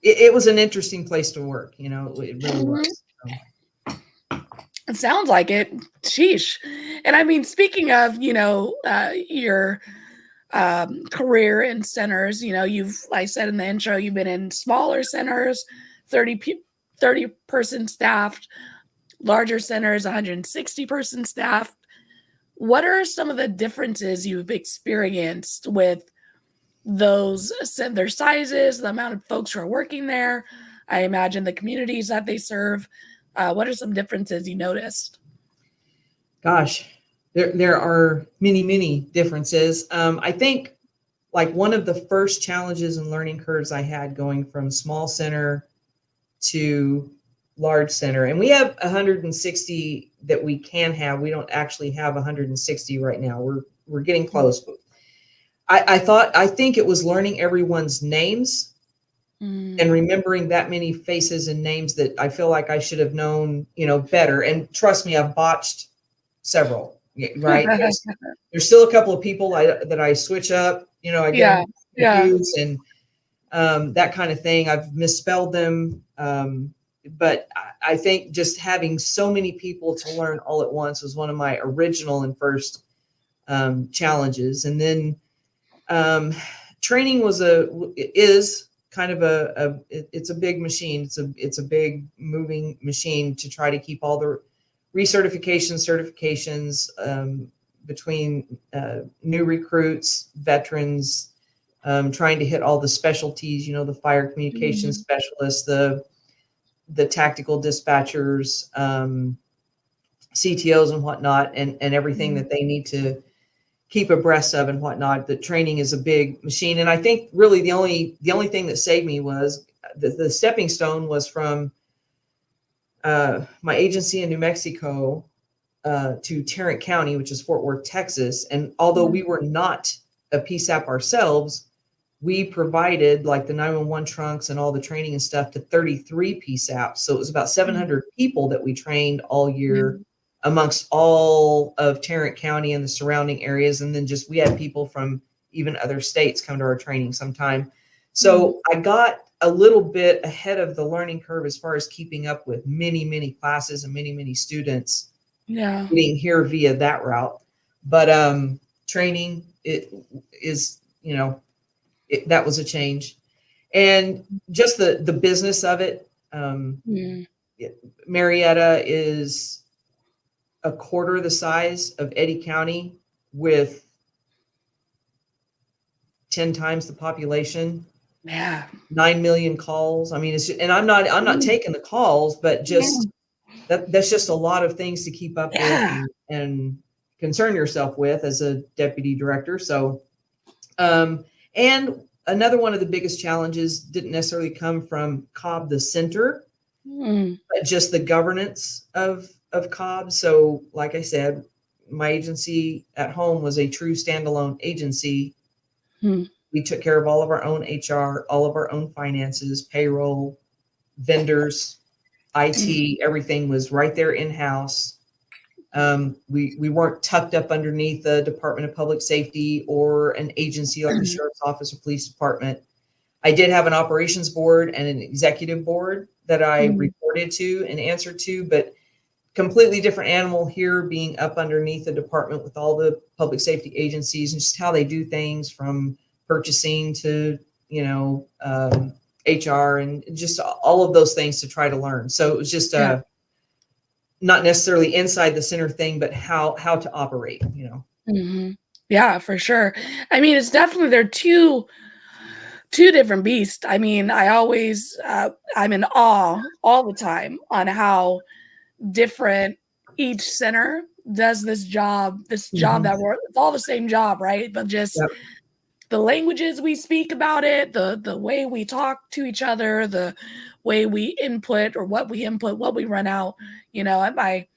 it was an interesting place to work, it really was. So. It sounds like it. Sheesh. And I mean, speaking of, your career in centers, like I said in the intro, you've been in smaller centers, 30 person staffed, larger centers, 160 person staffed. What are some of the differences you've experienced with their sizes, the amount of folks who are working there? I imagine the communities that they serve. What are some differences you noticed? Gosh, there are many, many differences. I think like one of the first challenges and learning curves I had going from small center to large center, and we have 160 that we can have. We don't actually have 160 right now. We're getting close. I think it was learning everyone's names and remembering that many faces and names that I feel like I should have known, better. And trust me, I've botched several, right? There's still a couple of people that I switch up, I get confused and that kind of thing. I've misspelled them. But I think just having so many people to learn all at once was one of my original and first challenges. And then training is kind of it's a big machine. It's a big moving machine to try to keep all the certifications between new recruits, veterans, trying to hit all the specialties, the fire communications specialists, the tactical dispatchers, CTOs and whatnot, and everything that they need to keep abreast of and whatnot. The training is a big machine. And I think really the only thing that saved me was the stepping stone was from my agency in New Mexico to Tarrant County, which is Fort Worth, Texas. And although we were not a PSAP ourselves, we provided like the 911 trunks and all the training and stuff to 33 PSAPs. So it was about 700 people that we trained all year amongst all of Tarrant County and the surrounding areas. And then just we had people from even other states come to our training sometime. So I got a little bit ahead of the learning curve as far as keeping up with many, many classes and many, many students getting here via that route. But training, it is, you know, that was a change. And just the business of it. Marietta is a quarter the size of Eddy County with 10 times the population. 9 million calls. I mean, it's just, and I'm not taking the calls, but just that's just a lot of things to keep up with and concern yourself with as a deputy director. So, and another one of the biggest challenges didn't necessarily come from Cobb, the center, but just the governance of Cobb. So, like I said, my agency at home was a true standalone agency. We took care of all of our own HR, all of our own finances, payroll, vendors, IT, everything was right there in-house. We weren't tucked up underneath the Department of Public Safety or an agency like the Sheriff's Office or Police Department. I did have an operations board and an executive board that I reported to and answered to, but completely different animal here, being up underneath the department with all the public safety agencies and just how they do things from purchasing to, you know, HR and just all of those things to try to learn. So it was just not necessarily inside the center thing, but how to operate, you know. Yeah, for sure. I mean, it's definitely, they're two different beasts. I mean, I always I'm in awe all the time on how different each center does this job that it's all the same job, right? But just the languages we speak about it, the way we talk to each other, the way we input or what we input, what we run out. You know, at my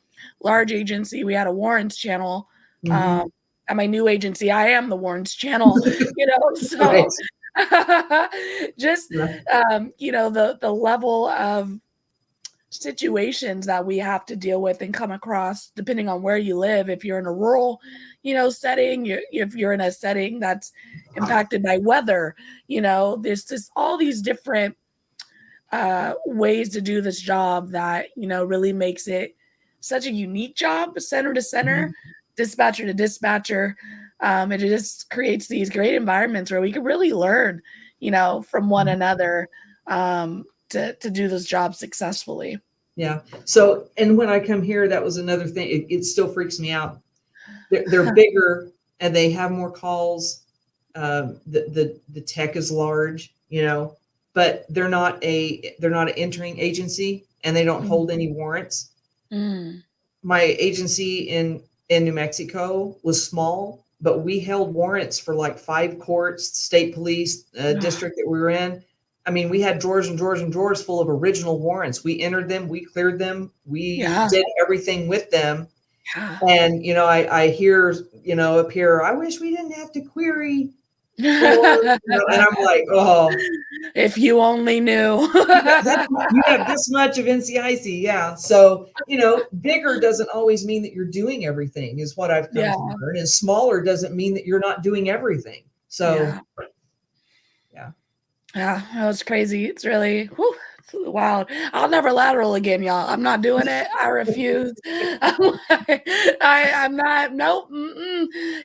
large agency, we had a warrants channel. At my new agency, I am the warrants channel, you know, so just, you know, the level of situations that we have to deal with and come across depending on where you live. If you're in a rural, you know, setting, if you're in a setting that's impacted by weather, you know, there's just all these different ways to do this job that, you know, really makes it such a unique job, center to center, dispatcher to dispatcher. And it just creates these great environments where we can really learn, you know, from one another to do this job successfully. Yeah. So, and when I come here, that was another thing. It still freaks me out. They're bigger and they have more calls. The tech is large, you know, but they're not an entering agency and they don't hold any warrants. My agency in New Mexico was small, but we held warrants for like 5 courts, state police, district that we were in. I mean, we had drawers and drawers and drawers full of original warrants. We entered them, we cleared them, we did everything with them. And, you know, I hear, you know, up here, I wish we didn't have to query. You know, and I'm like, oh, if you only knew. You have this much of NCIC. Yeah. So, you know, bigger doesn't always mean that you're doing everything is what I've come to learn. And smaller doesn't mean that you're not doing everything. So, yeah, that was crazy. It's really it's wild. I'll never lateral again, y'all. I'm not doing it. I refuse. I'm not. Nope.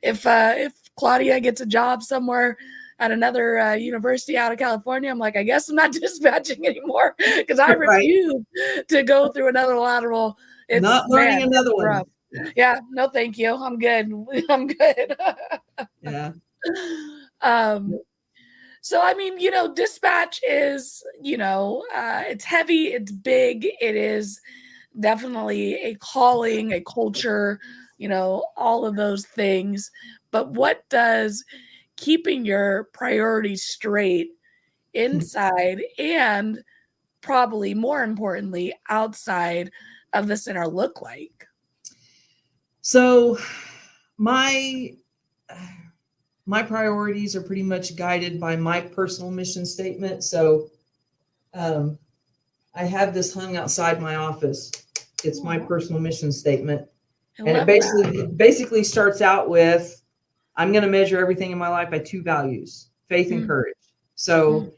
If Claudia gets a job somewhere at another university out of California, I'm like, I guess I'm not dispatching anymore because I refuse to go through another lateral. It's not learning another one. Rough. Yeah. No, thank you. I'm good. I'm good. Yeah. So, I mean, you know, dispatch is, you know, it's heavy, it's big, it is definitely a calling, a culture, you know, all of those things. But what does keeping your priorities straight inside and probably more importantly, outside of the center look like? So my priorities are pretty much guided by my personal mission statement. So I have this hung outside my office. It's my personal mission statement. And it basically starts out with, I'm going to measure everything in my life by 2 values, faith and courage. So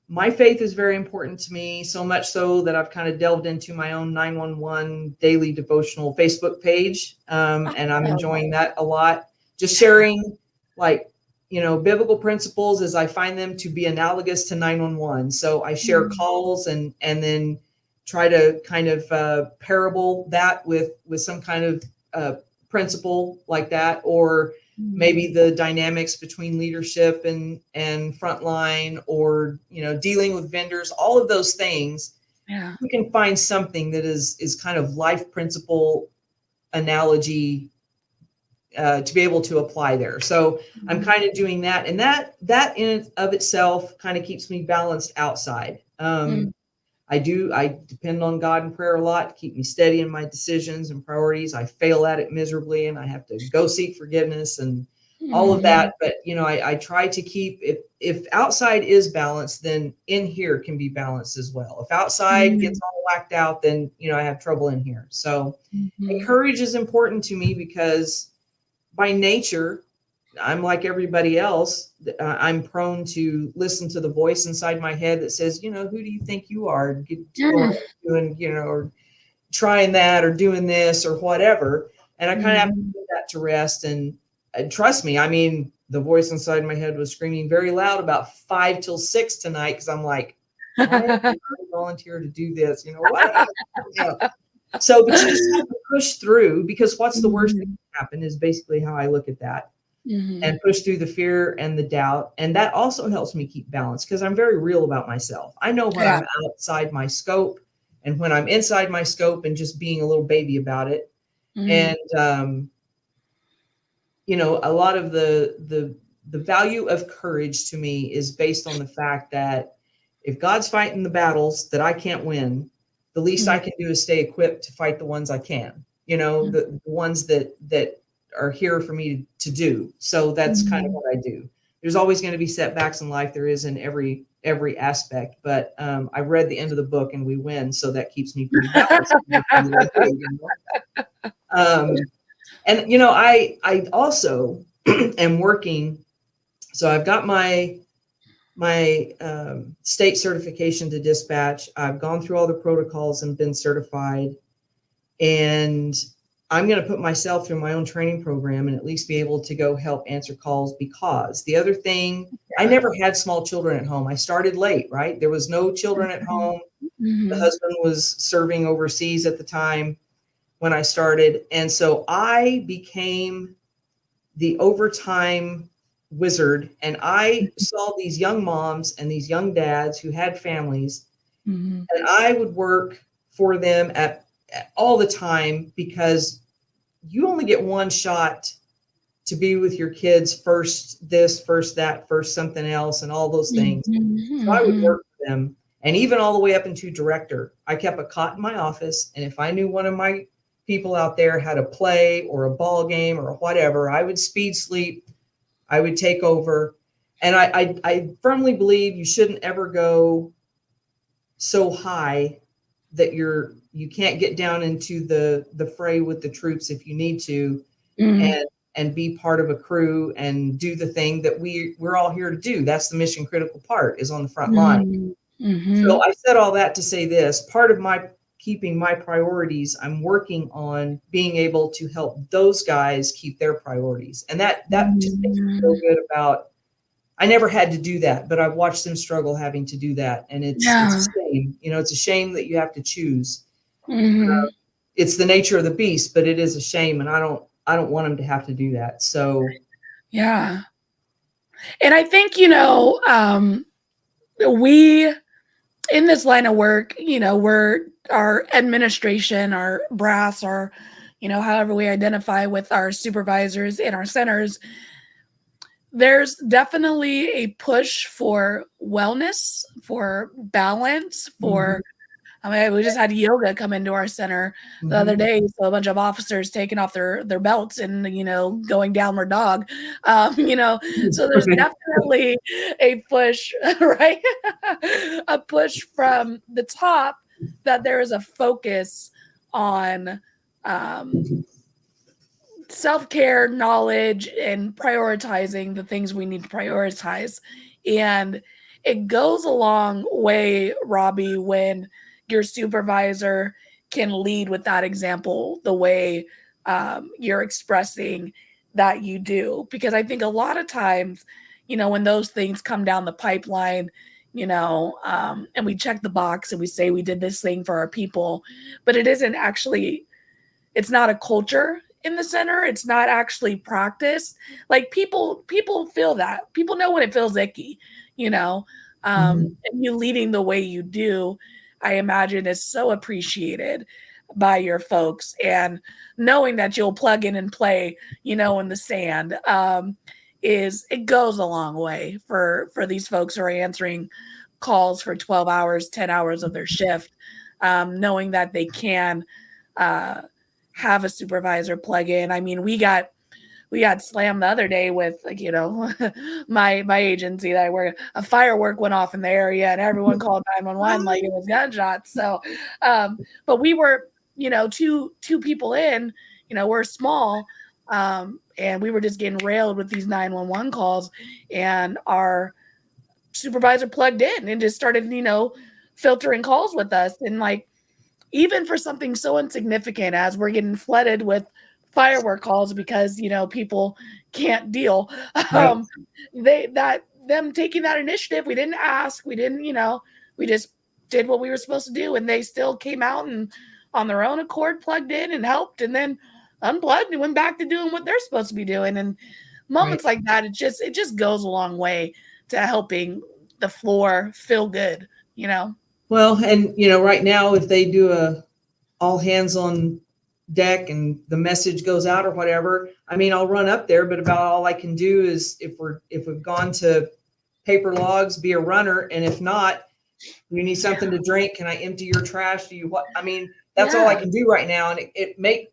my faith is very important to me, so much so that I've kind of delved into my own 911 daily devotional Facebook page. And I'm enjoying that a lot. Just sharing biblical principles as I find them to be analogous to 911. So I share calls and then try to kind of parable that with some kind of principle like that, or maybe the dynamics between leadership and frontline, or dealing with vendors, all of those things. Yeah, you can find something that is kind of life principle analogy to be able to apply there. So I'm kind of doing that, and that in and of itself kind of keeps me balanced outside. I depend on God in prayer a lot to keep me steady in my decisions and priorities. I fail at it miserably, and I have to go seek forgiveness and all of that. But I try to keep, if outside is balanced, then in here can be balanced as well. If outside gets all whacked out, then I have trouble in here. So courage is important to me because by nature, I'm like everybody else. I'm prone to listen to the voice inside my head that says, who do you think you are doing, or trying that or doing this or whatever. And I kind of have to put that to rest. And trust me, I mean, the voice inside my head was screaming very loud about 5 till 6 tonight, because I'm like, why did I volunteer to do this? What? So, but you just have to push through, because what's the worst that can happen is basically how I look at that. And push through the fear and the doubt. And that also helps me keep balance, because I'm very real about myself. I know when I'm outside my scope and when I'm inside my scope, and just being a little baby about it. And, a lot of the value of courage to me is based on the fact that if God's fighting the battles that I can't win, the least I can do is stay equipped to fight the ones I can, the ones that are here for me to do. So that's kind of what I do. There's always going to be setbacks in life. There is in every aspect, but I read the end of the book and we win. So that keeps me pretty balanced. And, I also am working. So I've got my state certification to dispatch. I've gone through all the protocols and been certified, and I'm going to put myself through my own training program and at least be able to go help answer calls, because the other thing, I never had small children at home. I started late, right? There was no children at home. The husband was serving overseas at the time when I started. And so I became the overtime wizard, and I saw these young moms and these young dads who had families, and I would work for them at all the time, because you only get one shot to be with your kids, first this, first that, first something else, and all those things. So I would work for them, and even all the way up into director. I kept a cot in my office, and if I knew one of my people out there had a play or a ball game or whatever, I would speed sleep. I would take over. And I firmly believe you shouldn't ever go so high that you can't get down into the fray with the troops if you need to, and be part of a crew and do the thing that we're all here to do. That's the mission critical part, is on the front line. So I said all that to say this: part of my keeping my priorities, I'm working on being able to help those guys keep their priorities. And that just makes me feel good about, I never had to do that, but I've watched them struggle having to do that. And it's a shame, it's a shame that you have to choose. It's the nature of the beast, but it is a shame. And I don't want them to have to do that. So, yeah. And I think, we, in this line of work, we're our administration, our brass, our, however we identify with our supervisors in our centers, there's definitely a push for wellness, for balance, for I mean, we just had yoga come into our center the other day. So a bunch of officers taking off their belts and, going downward dog. So there's definitely a push, right? A push from the top that there is a focus on self-care, knowledge, and prioritizing the things we need to prioritize. And it goes a long way, Robbie, when your supervisor can lead with that example the way you're expressing that you do. Because I think a lot of times, when those things come down the pipeline, and we check the box and we say we did this thing for our people, but it isn't actually, it's not a culture in the center. It's not actually practiced. Like people feel that. People know when it feels icky, and you leading the way you do, I imagine is so appreciated by your folks, and knowing that you'll plug in and play, in the sand, it goes a long way for these folks who are answering calls for 12 hours, 10 hours of their shift, knowing that they can have a supervisor plug in. I mean, we got slammed the other day with my agency that I work. A firework went off in the area and everyone called 911 like it was gunshots. So, but we were two people in. We're small, and we were just getting railed with these 911 calls, and our supervisor plugged in and just started filtering calls with us. And like, even for something so insignificant as we're getting flooded with firework calls because people can't deal, them taking that initiative, we didn't ask, we didn't, we just did what we were supposed to do, and they still came out and on their own accord plugged in and helped, and then unplugged and went back to doing what they're supposed to be doing. And moments like that, it just goes a long way to helping the floor feel good. Well, and right now, if they do a all hands on deck and the message goes out or whatever, I mean, I'll run up there, but about all I can do is if we've gone to paper logs, be a runner. And if not, you need something to drink. Can I empty your trash? That's all I can do right now. And it make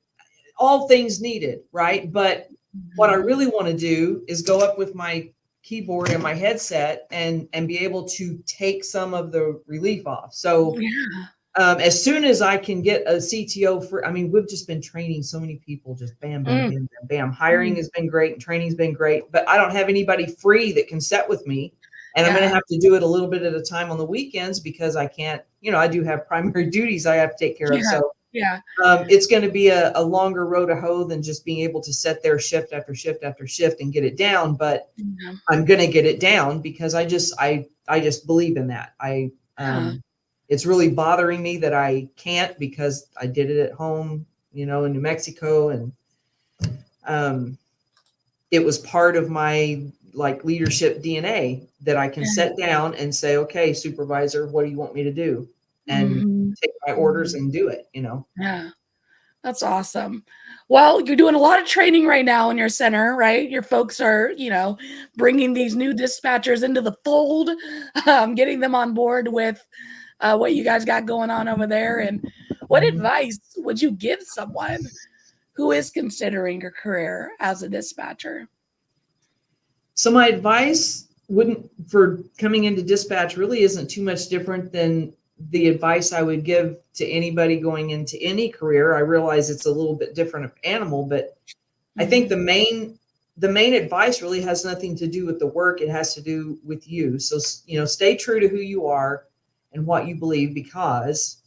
all things needed. Right. But what I really want to do is go up with my keyboard and my headset and be able to take some of the relief off. So as soon as I can get a CTO we've just been training so many people, just bam, bam, bam, bam, bam. Hiring has been great and training's been great, but I don't have anybody free that can set with me. And I'm going to have to do it a little bit at a time on the weekends because I can't, I do have primary duties I have to take care of. So it's going to be a longer road to hoe than just being able to set there shift after shift after shift and get it down. But I'm going to get it down because I just believe in that. It's really bothering me that I can't because I did it at home, in New Mexico. And it was part of my leadership DNA that I can sit down and say, okay, supervisor, what do you want me to do? And take my orders and do it, Yeah, that's awesome. Well, you're doing a lot of training right now in your center, right? Your folks are, bringing these new dispatchers into the fold, getting them on board with what you guys got going on over there. And what advice would you give someone who is considering a career as a dispatcher? So my advice for coming into dispatch really isn't too much different than the advice I would give to anybody going into any career. I realize it's a little bit different of animal, but I think the main advice really has nothing to do with the work. It has to do with you. So, stay true to who you are and what you believe, because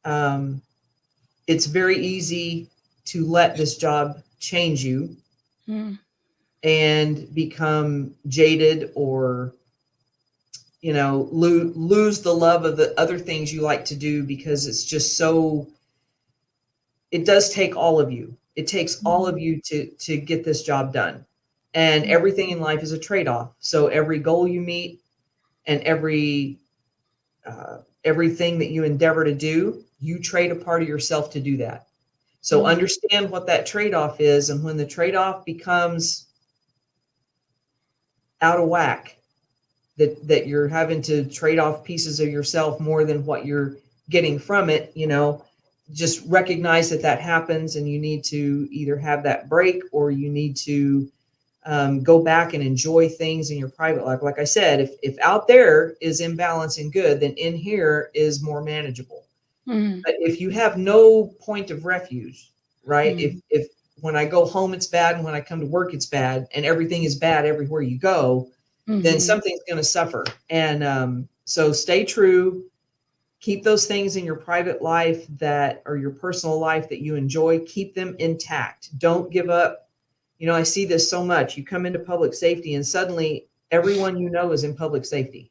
it's very easy to let this job change you and become jaded or lose the love of the other things you like to do, because it's just it does take all of you. It takes all of you to get this job done. And everything in life is a trade-off. So every goal you meet and everything that you endeavor to do, you trade a part of yourself to do that. So understand what that trade-off is. And when the trade-off becomes out of whack, that you're having to trade off pieces of yourself more than what you're getting from it, just recognize that happens, and you need to either have that break, or you need to go back and enjoy things in your private life. Like I said, if out there is imbalance and good, then in here is more manageable. But if you have no point of refuge, right? If when I go home it's bad, and when I come to work it's bad, and everything is bad everywhere you go, then something's going to suffer. And so stay true. Keep those things in your private life or your personal life that you enjoy. Keep them intact. Don't give up. I see this so much. You come into public safety and suddenly everyone is in public safety.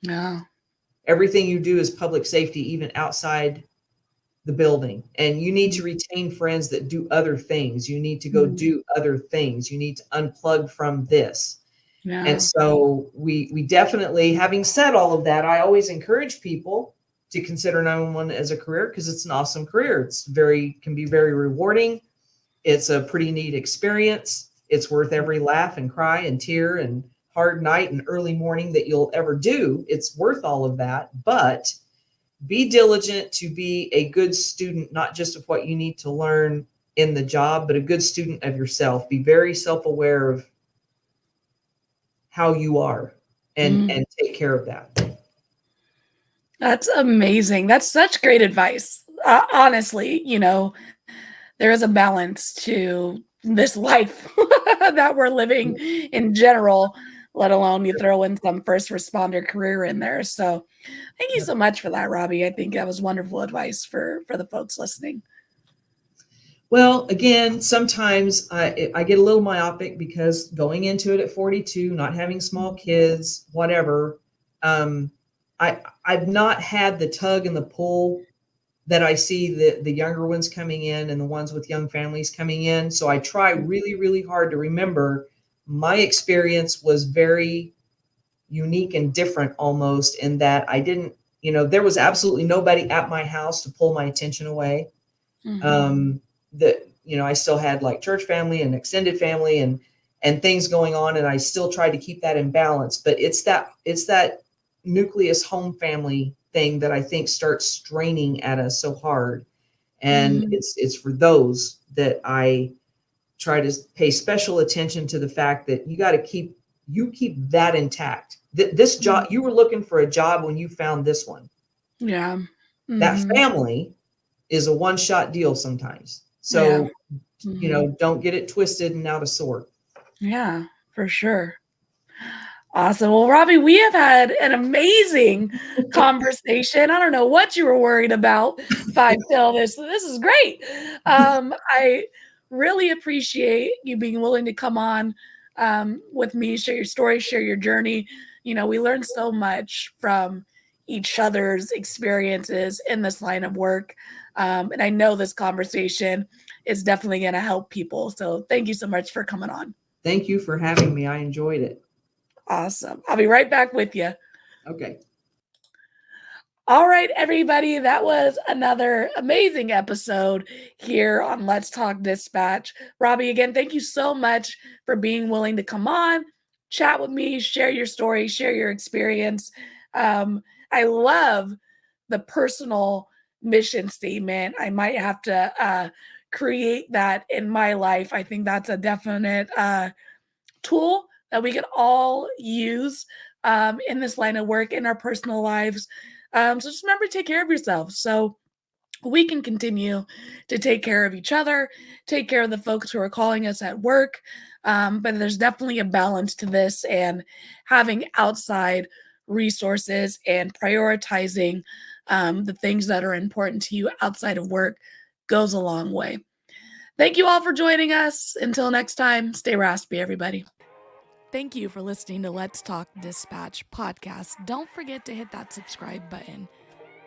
No. Everything you do is public safety, even outside the building. And you need to retain friends that do other things. You need to go do other things. You need to unplug from this. Yeah. And so we definitely, having said all of that, I always encourage people to consider 911 as a career, because it's an awesome career. Can be very rewarding. It's a pretty neat experience. It's worth every laugh and cry and tear and hard night and early morning that you'll ever do. It's worth all of that, but be diligent to be a good student, not just of what you need to learn in the job, but a good student of yourself. Be very self-aware of how you are, and take care of that. That's amazing. That's such great advice. Honestly, there is a balance to this life that we're living in general, let alone you throw in some first responder career in there. So thank you so much for that, Robbie. I think that was wonderful advice for the folks listening. Well, again, sometimes I get a little myopic, because going into it at 42, not having small kids, whatever, I've not had the tug and the pull that I see the younger ones coming in and the ones with young families coming in. So I try really, really hard to remember my experience was very unique and different, almost, in that I didn't, there was absolutely nobody at my house to pull my attention away. I still had like church family and extended family and things going on. And I still tried to keep that in balance, but it's that nucleus home family thing that I think starts straining at us so hard. And it's for those that I try to pay special attention to, the fact that you got to keep that intact. This job, you were looking for a job when you found this one. Yeah. That family is a one-shot deal sometimes. So, don't get it twisted and out of sort. Yeah, for sure. Awesome. Well, Robbie, we have had an amazing conversation. I don't know what you were worried about 5 till this. This is great. I really appreciate you being willing to come on with me, share your story, share your journey. We learned so much from each other's experiences in this line of work. And I know this conversation is definitely going to help people. So thank you so much for coming on. Thank you for having me. I enjoyed it. Awesome. I'll be right back with you. Okay. All right, everybody. That was another amazing episode here on Let's Talk Dispatch. Robbie, again, thank you so much for being willing to come on, chat with me, share your story, share your experience. I love the personal mission statement. I might have to create that in my life. I think that's a definite tool that we can all use in this line of work, in our personal lives. So just remember to take care of yourself so we can continue to take care of each other, take care of the folks who are calling us at work. But there's definitely a balance to this, and having outside resources and prioritizing the things that are important to you outside of work goes a long way. Thank you all for joining us. Until next time, stay raspy, everybody. Thank you for listening to Let's Talk Dispatch podcast. Don't forget to hit that subscribe button.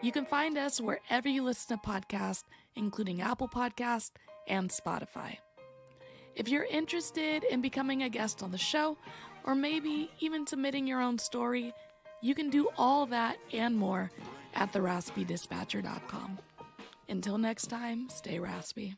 You can find us wherever you listen to podcasts, including Apple Podcasts and Spotify. If you're interested in becoming a guest on the show, or maybe even submitting your own story, you can do all that and more at theraspydispatcher.com. Until next time, stay raspy.